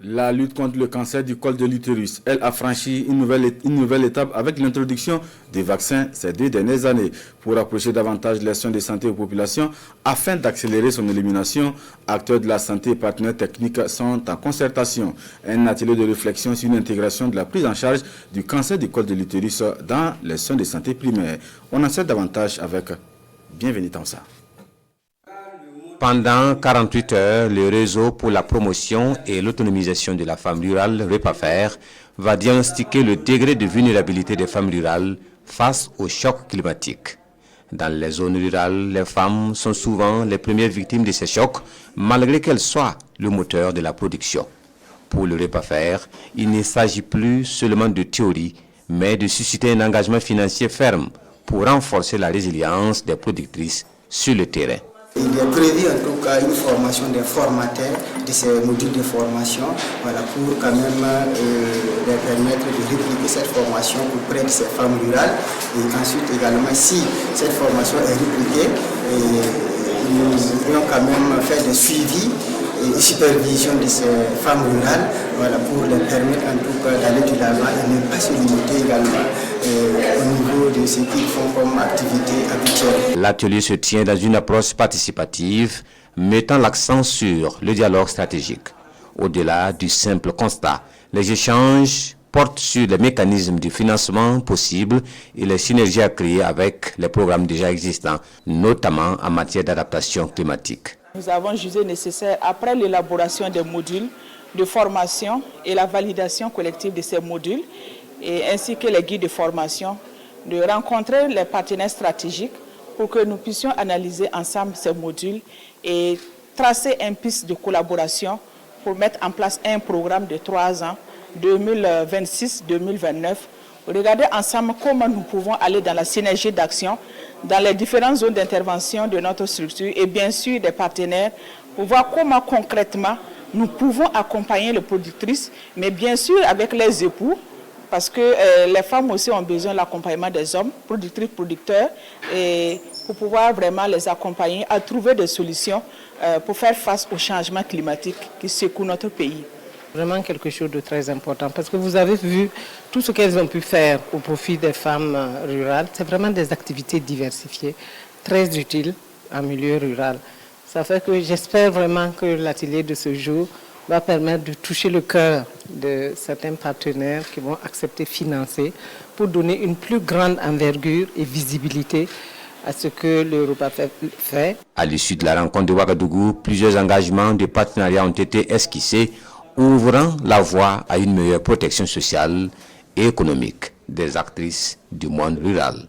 La lutte contre le cancer du col de l'utérus, elle a franchi une nouvelle étape avec l'introduction des vaccins ces 2 dernières années. Pour approcher davantage les soins de santé aux populations, afin d'accélérer son élimination, acteurs de la santé et partenaires techniques sont en concertation. Un atelier de réflexion sur l'intégration de la prise en charge du cancer du col de l'utérus dans les soins de santé primaires. On en sait davantage avec Bienvenue Tansa. Pendant 48 heures, le réseau pour la promotion et l'autonomisation de la femme rurale, REPAFER, va diagnostiquer le degré de vulnérabilité des femmes rurales face au choc climatique. Dans les zones rurales, les femmes sont souvent les premières victimes de ces chocs, malgré qu'elles soient le moteur de la production. Pour le REPAFER, il ne s'agit plus seulement de théorie, mais de susciter un engagement financier ferme pour renforcer la résilience des productrices sur le terrain. Il est prévu en tout cas une formation des formateurs de ces modules de formation pour quand même leur permettre de répliquer cette formation auprès de ces femmes rurales. Et ensuite également, si cette formation est répliquée, nous devrions quand même faire des suivis et supervision de ces femmes rurales pour leur permettre en tout cas d'aller de l'avant et ne pas se limiter également au niveau de ce qu'ils font comme activité habituelle. L'atelier se tient dans une approche participative mettant l'accent sur le dialogue stratégique. Au-delà du simple constat, les échanges portent sur les mécanismes de financement possibles et les synergies à créer avec les programmes déjà existants, notamment en matière d'adaptation climatique. Nous avons jugé nécessaire, après l'élaboration des modules de formation et la validation collective de ces modules, ainsi que les guides de formation, de rencontrer les partenaires stratégiques pour que nous puissions analyser ensemble ces modules et tracer une piste de collaboration pour mettre en place un programme de 3 ans, 2026-2029, regarder ensemble comment nous pouvons aller dans la synergie d'action dans les différentes zones d'intervention de notre structure et bien sûr des partenaires pour voir comment concrètement nous pouvons accompagner les productrices, mais bien sûr avec les époux, parce que les femmes aussi ont besoin de l'accompagnement des hommes, productrices, producteurs, et pour pouvoir vraiment les accompagner à trouver des solutions pour faire face au changement climatique qui secoue notre pays. Vraiment quelque chose de très important parce que vous avez vu tout ce qu'elles ont pu faire au profit des femmes rurales. C'est vraiment des activités diversifiées, très utiles en milieu rural. Ça fait que j'espère vraiment que l'atelier de ce jour va permettre de toucher le cœur de certains partenaires qui vont accepter de financer pour donner une plus grande envergure et visibilité à ce que l'Europa fait. À l'issue de la rencontre de Ouagadougou, plusieurs engagements de partenariat ont été esquissés, ouvrant la voie à une meilleure protection sociale et économique des actrices du monde rural.